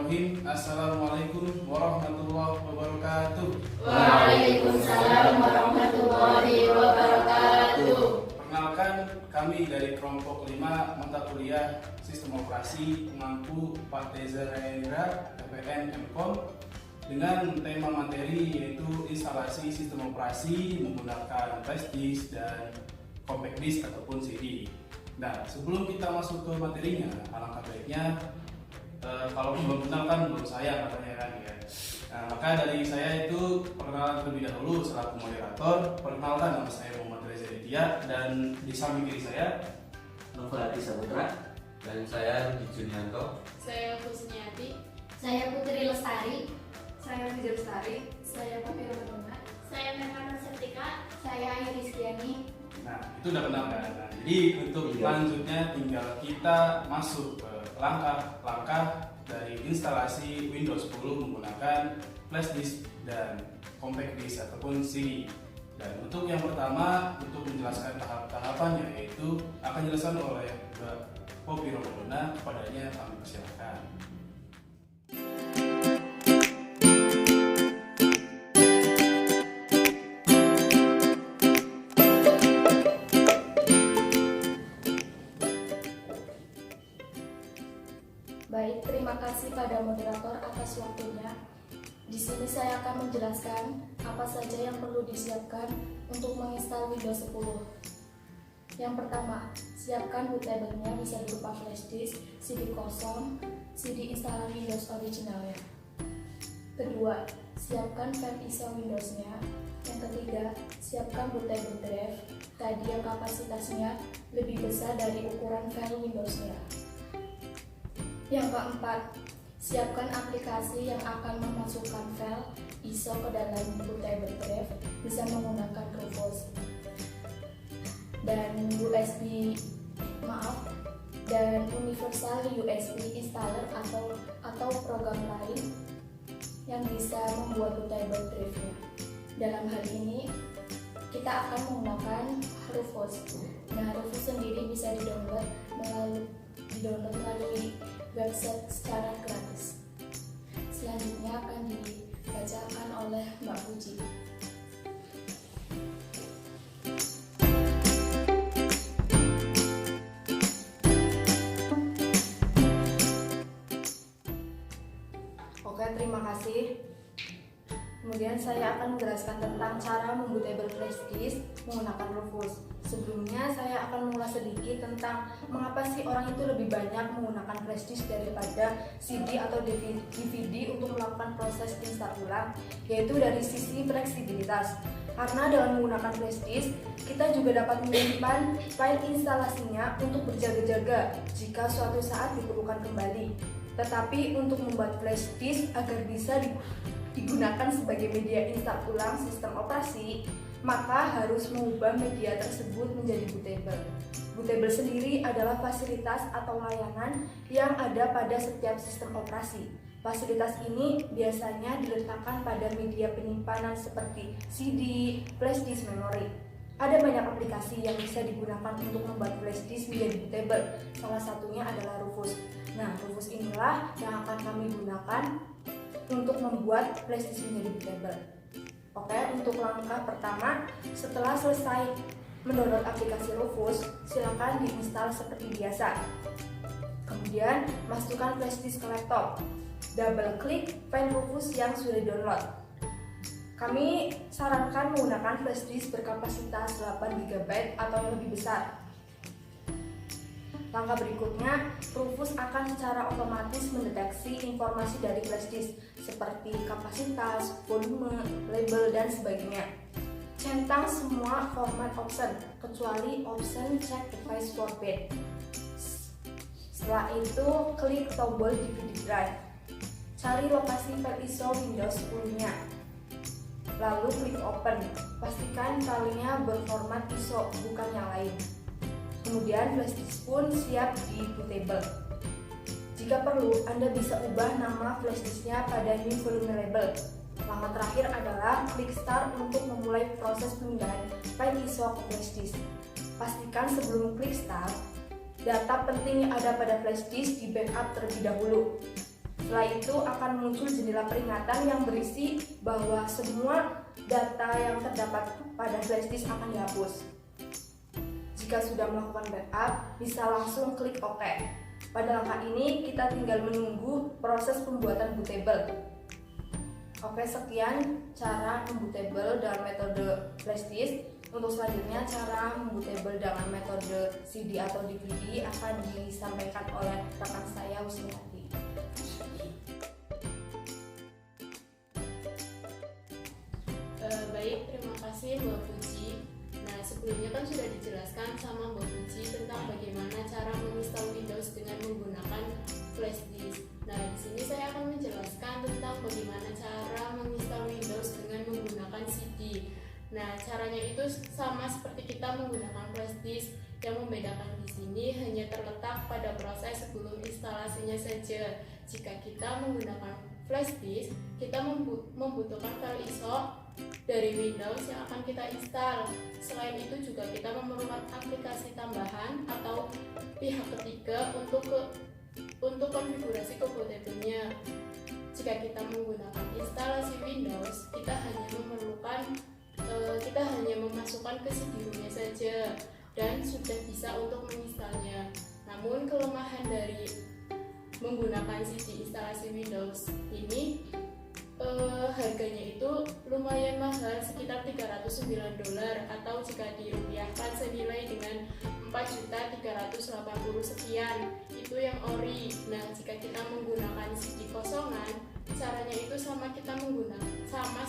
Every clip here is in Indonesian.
Bismillahirrahmanirrahim. Assalamualaikum warahmatullahi wabarakatuh. Waalaikumsalam warahmatullahi wabarakatuh. Perkenalkan, kami dari kelompok 5 mata kuliah Sistem Operasi Pemangku Pak Teza Raira PPN MKOM dengan tema materi yaitu instalasi sistem operasi menggunakan flash disk dan compact disk ataupun CD. Nah, sebelum kita masuk ke materinya, alangkah baiknya kalau belum kenal kan belum saya katanya kan ya. Nah, maka dari saya itu perkenalan terlebih dahulu selaku moderator. Perkenalkan, nama saya Muhammad Reza Ditya dan di samping kiri saya Nuflati Saputra, dan saya Rudi Junianto. Saya Husniati. Saya Putri Lestari. Saya Fitri Lestari. Saya Popi Romadona. Saya Merhana Septika. Saya Ayu Rizkyani. Nah, itu udah kenal kan? Nah, jadi untuk selanjutnya tinggal kita masuk ke langkah-langkah dari instalasi Windows 10 menggunakan flash disk dan compact disk ataupun CD. Dan untuk yang pertama, untuk menjelaskan tahap-tahapannya yaitu akan dijelaskan oleh Mbak Popi Romadona. Kepadanya kami persilakan. Baik, terima kasih pada moderator atas waktunya. Di sini saya akan menjelaskan apa saja yang perlu disiapkan untuk menginstal Windows 10. Yang pertama, siapkan bootable-nya bisa berupa flash disk, CD kosong, CD instalan Windows originalnya. Kedua, siapkan file ISO Windows-nya. Yang ketiga, siapkan bootable drive, tadi yang kapasitasnya lebih besar dari ukuran file Windows-nya. Yang keempat, siapkan aplikasi yang akan memasukkan file ISO ke dalam bootable drive bisa menggunakan Rufus dan universal USB installer atau program lain yang bisa membuat bootable drive-nya. Dalam hal ini kita akan menggunakan Rufus. Nah, Rufus sendiri bisa didownload melalui website secara gratis. Selanjutnya akan dibacakan oleh Mbak Puji. Oke, terima kasih. Kemudian saya akan menjelaskan tentang cara membootable flash disk menggunakan Rufus. Sebelumnya saya akan mengulas sedikit tentang mengapa sih orang itu lebih banyak menggunakan flash disk daripada CD atau DVD untuk melakukan proses install ulang, yaitu dari sisi fleksibilitas. Karena dengan menggunakan flash disk, kita juga dapat menyimpan file instalasinya untuk berjaga-jaga jika suatu saat diperlukan kembali. Tetapi untuk membuat flash disk agar bisa digunakan sebagai media install ulang sistem operasi, maka harus mengubah media tersebut menjadi bootable. Bootable sendiri adalah fasilitas atau layanan yang ada pada setiap sistem operasi. Fasilitas ini biasanya diletakkan pada media penyimpanan seperti CD, flash disk memori. Ada banyak aplikasi yang bisa digunakan untuk membuat flash disk menjadi bootable. Salah satunya adalah Rufus. Nah, Rufus inilah yang akan kami gunakan untuk membuat flash disk menjadi bootable. Oke, untuk langkah pertama, setelah selesai mendownload aplikasi Rufus, silakan diinstal seperti biasa. Kemudian, masukkan flash disk ke laptop. Double klik file Rufus yang sudah download. Kami sarankan menggunakan flash disk berkapasitas 8 GB atau yang lebih besar. Langkah berikutnya, Rufus akan secara otomatis mendeteksi informasi dari flash disk seperti kapasitas, volume, label, dan sebagainya. Centang semua format option kecuali option check device format. Setelah itu, klik tombol DVD drive. Cari lokasi file ISO Windows 10-nya. Lalu klik open. Pastikan filenya berformat ISO, bukan yang lain. Kemudian flash disk pun siap di bootable. Jika perlu, Anda bisa ubah nama flash disknya pada new volume label. Langkah terakhir adalah klik start untuk memulai proses pemindahan file ISO ke flash disk. Pastikan sebelum klik start, data penting yang ada pada flash disk di backup terlebih dahulu. Setelah itu akan muncul jendela peringatan yang berisi bahwa semua data yang terdapat pada flash disk akan dihapus. Jika sudah melakukan backup, bisa langsung klik OK. Pada langkah ini kita tinggal menunggu proses pembuatan bootable. Oke, sekian cara membootable dalam metode flash disk. Untuk selanjutnya, cara membootable dengan metode CD atau DVD akan disampaikan oleh rekan saya Husniati. Baik, terima kasih Mbak Puji. Nah, sebelumnya kan sudah dijelaskan sama Mbak Puji tentang bagaimana cara menginstal Windows dengan menggunakan flash disk. Nah, di sini saya akan menjelaskan tentang bagaimana cara menginstal Windows dengan menggunakan CD. Nah, caranya itu sama seperti kita menggunakan flash disk. Yang membedakan di sini hanya terletak pada proses sebelum instalasinya saja. Jika kita menggunakan flash disk, kita membutuhkan file ISO dari Windows yang akan kita install. Selain itu juga kita memerlukan aplikasi tambahan atau pihak ketiga untuk konfigurasi kompatibelnya. Jika kita menggunakan instalasi Windows, kita hanya memasukkan ke CD-ROM-nya saja dan sudah bisa untuk menginstalnya. Namun kelemahan dari menggunakan CD instalasi Windows ini harganya itu lumayan mahal, sekitar $309, atau jika dirupiahkan senilai dengan 4.380.000 sekian. Itu yang ori. Nah, jika kita menggunakan CD kosongan, caranya itu sama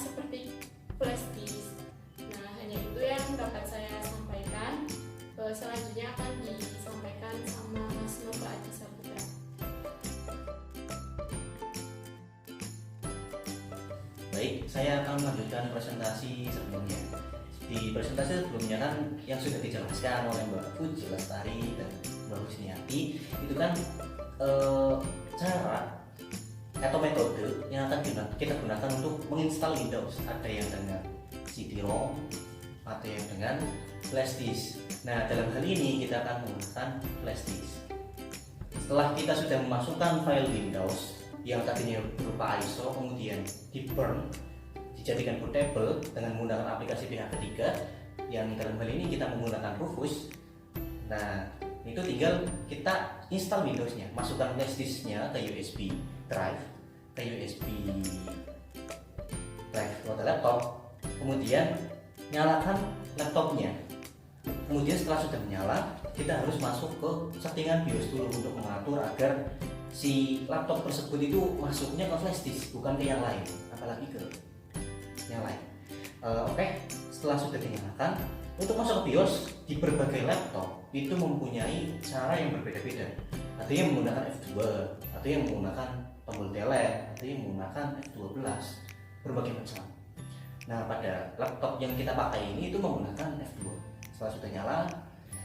seperti flash disk. Nah, hanya itu yang dapat saya sampaikan. Selanjutnya akan disampaikan sama Mas Nova Adi Saputra. Baik, saya akan melanjutkan presentasi sebelumnya. Di presentasi sebelumnya kan yang sudah dijelaskan oleh Mbak Puji Lestari dan Mbak Husniati itu kan cara atau metode yang akan kita gunakan untuk menginstal Windows. Ada yang dengan CD-ROM, ada yang dengan flash disk. Nah, dalam hal ini kita akan menggunakan flash disk. Setelah kita sudah memasukkan file Windows yang tadinya berupa ISO, kemudian di-burn, dijadikan bootable dengan menggunakan aplikasi pihak ketiga, yang dalam hal ini kita menggunakan Rufus. Nah, itu tinggal kita install Windows-nya, masukkan flash disk-nya ke USB drive, ke USB drive atau laptop, kemudian nyalakan laptopnya. Kemudian setelah sudah menyala, kita harus masuk ke settingan BIOS dulu untuk mengatur agar si laptop tersebut itu masuknya ke flash disk, bukan ke yang lain, apalagi ke yang lain. Oke, setelah sudah dinyalakan, untuk masuk ke BIOS di berbagai laptop itu mempunyai cara yang berbeda-beda. Ada yang menggunakan F2, ada yang menggunakan tombol delete, ada yang menggunakan F12, berbagai macam. Nah, pada laptop yang kita pakai ini itu menggunakan F2. Setelah sudah nyala,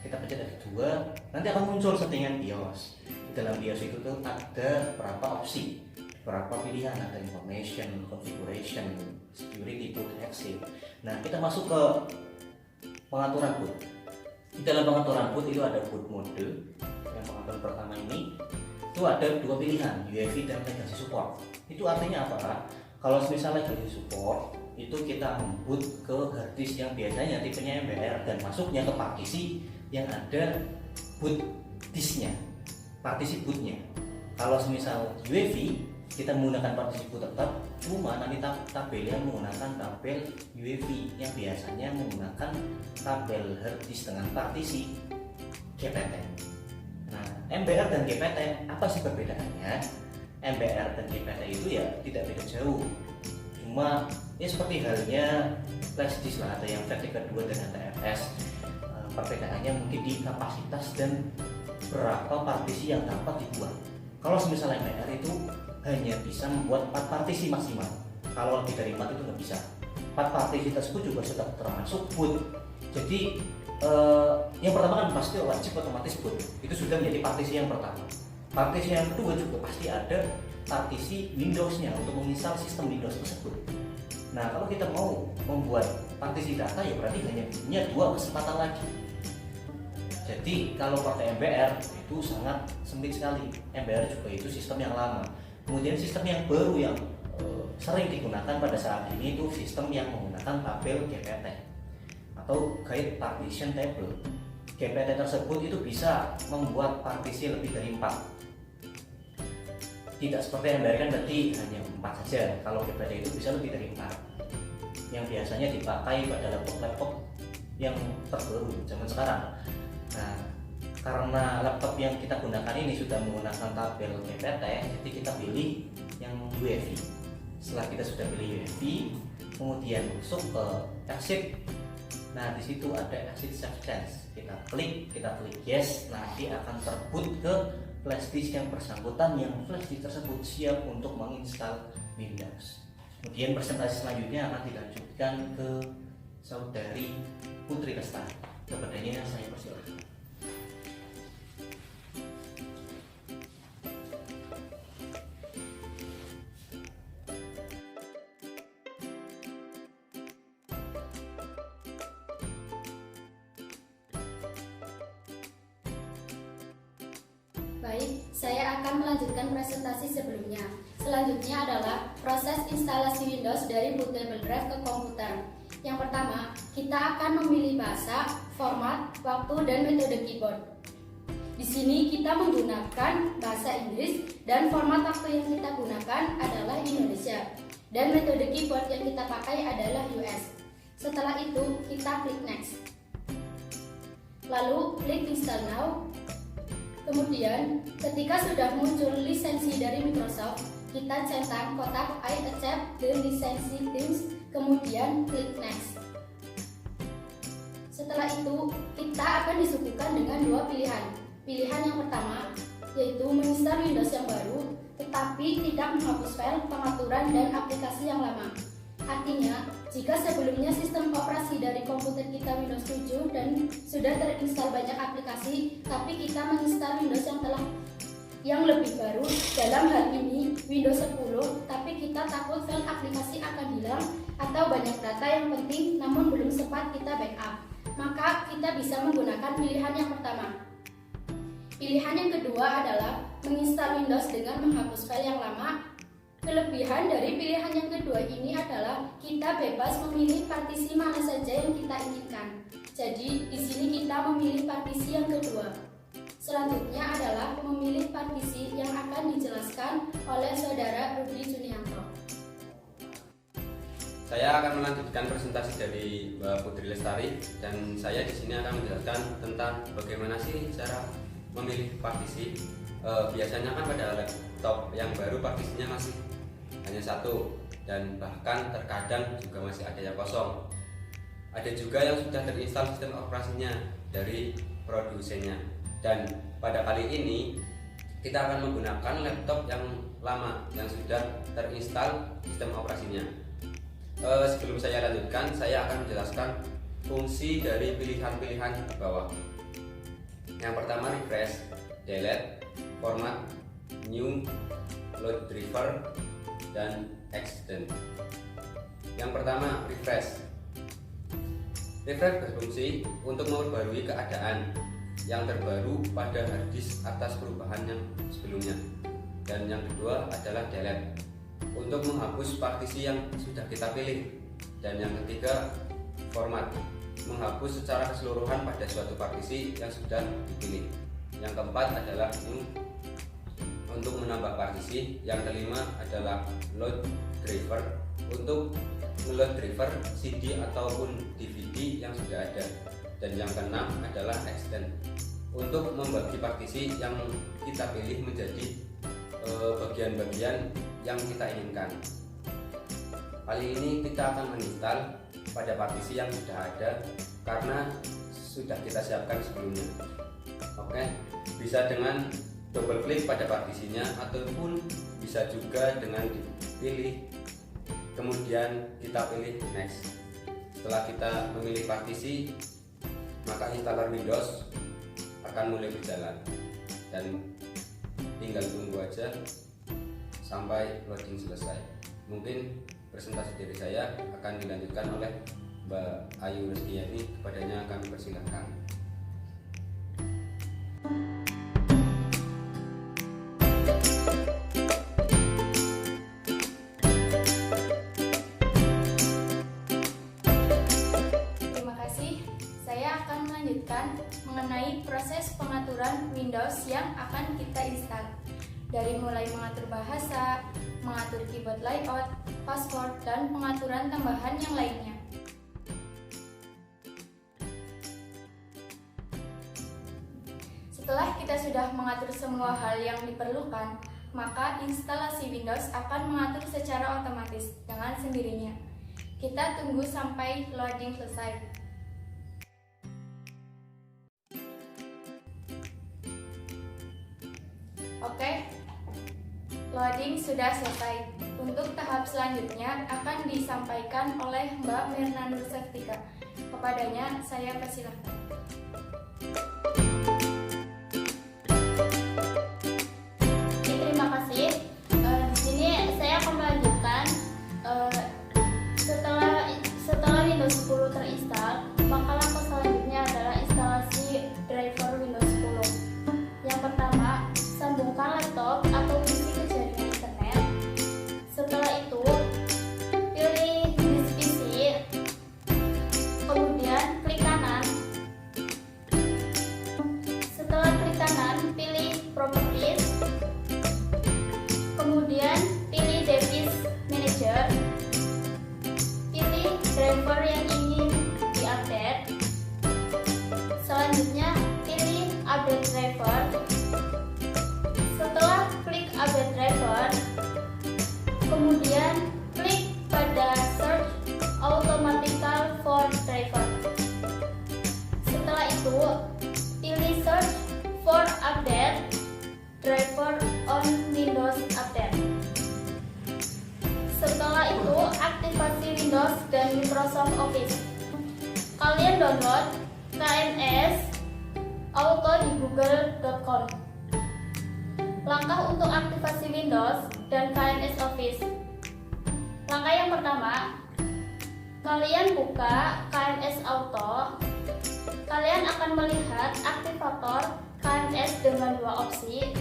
kita pencet F2, nanti akan muncul settingan BIOS. Di dalam BIOS itu tuh ada berapa opsi, berapa pilihan, ada information, configuration, security, boot, exit. Nah, kita masuk ke pengaturan boot. Di dalam pengaturan boot itu ada boot mode. Yang pengaturan pertama ini itu ada dua pilihan, UEFI dan legacy support. Itu artinya apa? Kalau misalnya legacy support itu kita memboot ke hard disk yang biasanya tipenya MBR dan masuknya ke partisi yang ada boot disknya, partisi bootnya. Kalau misal UEFI kita menggunakan partisi boot tetap, cuma nanti tabelnya menggunakan tabel UEFI yang biasanya menggunakan tabel hard disk dengan partisi GPT. Nah, MBR dan GPT apa sih perbedaannya? MBR dan GPT itu ya tidak beda jauh, cuma ya seperti halnya flash disk lah, ada yang versi kedua dan NTFS. Perbedaannya mungkin di kapasitas dan berapa partisi yang dapat dibuat. Kalau misalnya MBR itu hanya bisa membuat 4 partisi maksimal, kalau lebih dari 4 itu nggak bisa. 4 partisi tersebut juga sudah termasuk boot. Jadi yang pertama kan pasti wajib otomatis boot, itu sudah menjadi partisi yang pertama. Partisi yang kedua juga pasti ada partisi Windows-nya untuk menginstal sistem Windows tersebut. Nah, kalau kita mau membuat partisi data ya berarti hanya punya 2 kesempatan lagi. Jadi kalau pakai MBR itu sangat sempit sekali. MBR juga itu sistem yang lama. Kemudian sistem yang baru yang sering digunakan pada saat ini itu sistem yang menggunakan tabel GPT atau Guide Partition Table. GPT tersebut itu bisa membuat partisi lebih dari 4. Tidak seperti yang biarkan berarti hanya 4 saja. Kalau GPT itu bisa lebih dari 4, yang biasanya dipakai pada laptop-laptop yang terbaru zaman sekarang. Nah, karena laptop yang kita gunakan ini sudah menggunakan tabel GPT, jadi kita pilih yang UEFI. Setelah kita sudah pilih UEFI, kemudian masuk ke exit. Nah, di situ ada exit save change. Kita klik yes, nanti akan terboot ke flash disk yang bersangkutan, yang flash disk tersebut siap untuk menginstal Windows. Kemudian presentasi selanjutnya akan dilanjutkan ke saudari Putri Lestari. Kepadanya saya persilakan. Baik, saya akan melanjutkan presentasi sebelumnya. Selanjutnya adalah proses instalasi Windows dari bootable drive ke komputer. Yang pertama, kita akan memilih bahasa, format, waktu, dan metode keyboard. Di sini kita menggunakan bahasa Inggris dan format waktu yang kita gunakan adalah Indonesia. Dan metode keyboard yang kita pakai adalah US. Setelah itu, kita klik next. Lalu klik install now. Kemudian, ketika sudah muncul lisensi dari Microsoft, kita centang kotak I accept the lisensi terms, kemudian klik next. Setelah itu, kita akan disuguhkan dengan dua pilihan. Pilihan yang pertama, yaitu menginstal Windows yang baru, tetapi tidak menghapus file, pengaturan, dan aplikasi yang lama. Artinya, jika sebelumnya sistem operasi dari komputer kita Windows 7 dan sudah terinstal banyak aplikasi, tapi kita menginstal Windows yang lebih baru, dalam hal ini Windows 10, tapi kita takut file aplikasi akan hilang atau banyak data yang penting namun belum sempat kita backup, maka kita bisa menggunakan pilihan yang pertama. Pilihan yang kedua adalah menginstal Windows dengan menghapus file yang lama. Kelebihan dari pilihan yang kedua ini adalah kita bebas memilih partisi mana saja yang kita inginkan. Jadi di sini kita memilih partisi yang kedua. Selanjutnya adalah memilih partisi yang akan dijelaskan oleh saudara Rudi Junianto. Saya akan melanjutkan presentasi dari Mbak Putri Lestari, dan saya di sini akan menjelaskan tentang bagaimana sih cara memilih partisi. Biasanya kan pada laptop yang baru partisinya masih hanya satu, dan bahkan terkadang juga masih ada yang kosong. Ada juga yang sudah terinstall sistem operasinya dari produsennya, dan pada kali ini kita akan menggunakan laptop yang lama yang sudah terinstall sistem operasinya. Sebelum saya lanjutkan, saya akan menjelaskan fungsi dari pilihan-pilihan di bawah. Yang pertama, refresh, delete, format, new, load driver, dan extend. Yang pertama, refresh. Refresh berfungsi untuk memperbarui keadaan yang terbaru pada hard disk atas perubahan yang sebelumnya. Dan yang kedua adalah delete, untuk menghapus partisi yang sudah kita pilih. Dan yang ketiga, format, menghapus secara keseluruhan pada suatu partisi yang sudah dipilih. Yang keempat adalah new, untuk menambah partisi. Yang kelima adalah load driver, untuk meload driver CD ataupun DVD yang sudah ada. Dan yang keenam adalah extend, untuk membagi partisi yang kita pilih menjadi bagian-bagian yang kita inginkan. Kali ini kita akan menginstal pada partisi yang sudah ada karena sudah kita siapkan sebelumnya. Oke, bisa dengan double klik pada partisinya ataupun bisa juga dengan dipilih kemudian kita pilih next. Setelah kita memilih partisi, maka installer Windows akan mulai berjalan, dan tinggal tunggu aja sampai loading selesai. Mungkin presentasi dari saya akan dilanjutkan oleh Mbak Ayu Rizkiyani, kepadanya kami persilahkan. pengaturan Windows yang akan kita install. Dari mulai mengatur bahasa, mengatur keyboard layout, password, dan pengaturan tambahan yang lainnya. Setelah kita sudah mengatur semua hal yang diperlukan, maka instalasi Windows akan mengatur secara otomatis dengan sendirinya. Kita tunggu sampai loading selesai. Oke, loading sudah selesai. Untuk tahap selanjutnya akan disampaikan oleh Mbak Mirna Nur Saftika. Kepadanya saya persilahkan. Terima kasih. Di sini saya akan melanjutkan. Setelah Windows 10 terinstall, maka langkah selanjutnya adalah instalasi driver Windows 10. Yang pertama, sambungkan laptop atau PC ke jaringan internet. Setelah itu, pilih disk PC, kemudian klik kanan. Setelah klik kanan, pilih Properties, kemudian pilih Device Manager, pilih driver yang ingin diupdate. Selanjutnya, pilih Update Driver. Setelah klik Update Driver, kemudian klik pada Search Automatical for Driver. Setelah itu, pilih Search for Update Driver on Windows Update. Setelah itu, aktifasi Windows dan Microsoft Office. Kalian download KNS Auto di google.com. Langkah untuk aktifasi Windows dan KNS Office. Langkah yang pertama, kalian buka KNS Auto. Kalian akan melihat aktivator KNS dengan dua opsi,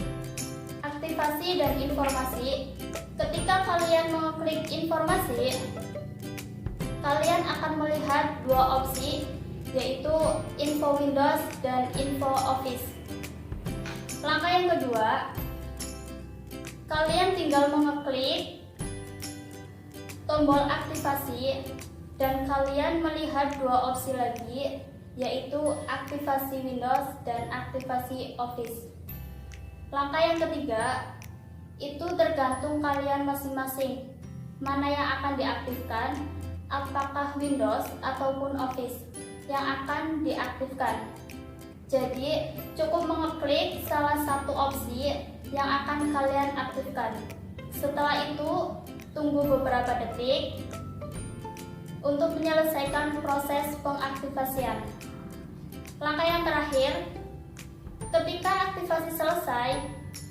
aktivasi dan informasi. Ketika kalian mengklik informasi, kalian akan melihat dua opsi, yaitu info Windows dan info Office. Langkah yang kedua, kalian tinggal mengeklik tombol aktivasi dan kalian melihat dua opsi lagi, yaitu aktivasi Windows dan aktivasi Office. Langkah yang ketiga, itu tergantung kalian masing-masing mana yang akan diaktifkan, apakah Windows ataupun Office yang akan diaktifkan. Jadi cukup mengeklik salah satu opsi yang akan kalian aktifkan. Setelah itu tunggu beberapa detik untuk menyelesaikan proses pengaktifasian. Langkah yang terakhir, ketika aktivasi selesai,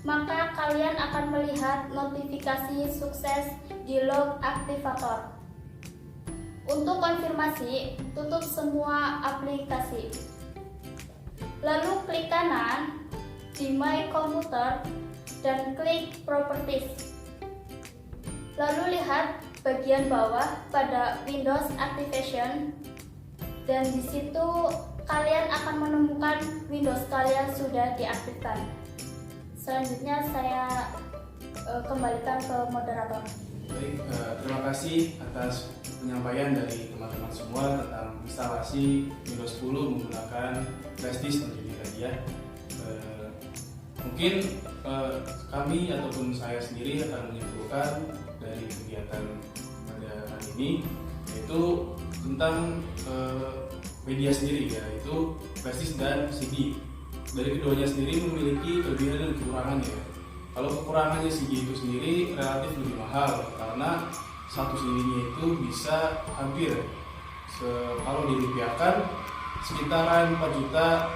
maka kalian akan melihat notifikasi sukses di log aktivator. Untuk konfirmasi, tutup semua aplikasi. Lalu klik kanan di My Computer dan klik Properties. Lalu lihat bagian bawah pada Windows Activation, dan di situ kalian akan menemukan Windows kalian sudah diaktifkan. Selanjutnya saya kembalikan ke moderator. Baik, terima kasih atas penyampaian dari teman-teman semua tentang instalasi Windows 10 menggunakan flash disk tentunya tadi ya. Mungkin kami ataupun saya sendiri akan menyimpulkan dari kegiatan pada hari ini, yaitu tentang media sendiri, yaitu flash disk dan CD. Dari keduanya sendiri memiliki kelebihan dan kekurangan ya. Kalau kekurangannya CD itu sendiri relatif lebih mahal karena satu CD-nya itu bisa hampir kalau dirupiahkan sekitaran 4 juta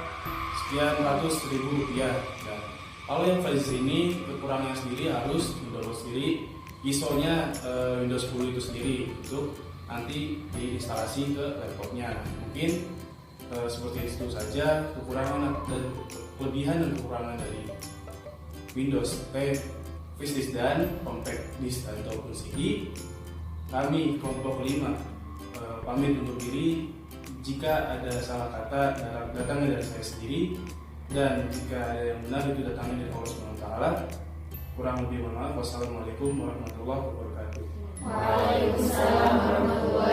sekian ratus ribu rupiah. Dan kalau yang flash disk ini kekurangannya sendiri harus mendownload sendiri ISO-nya Windows 10 itu sendiri untuk nanti diinstalasi ke laptopnya. Mungkin seperti itu saja kekurangan dan kelebihan dan kekurangan dari Windows flash disk dan compact disk ataupun CD. Kami kelompok 5 pamit undur diri. Jika ada salah kata datangnya dari saya sendiri, Dan jika ada yang benar itu datangnya dari Allah Subhanahu wa taala. Kurang lebih mohon maaf. Wassalamualaikum warahmatullahi wabarakatuh. Waalaikumsalam warahmatullahi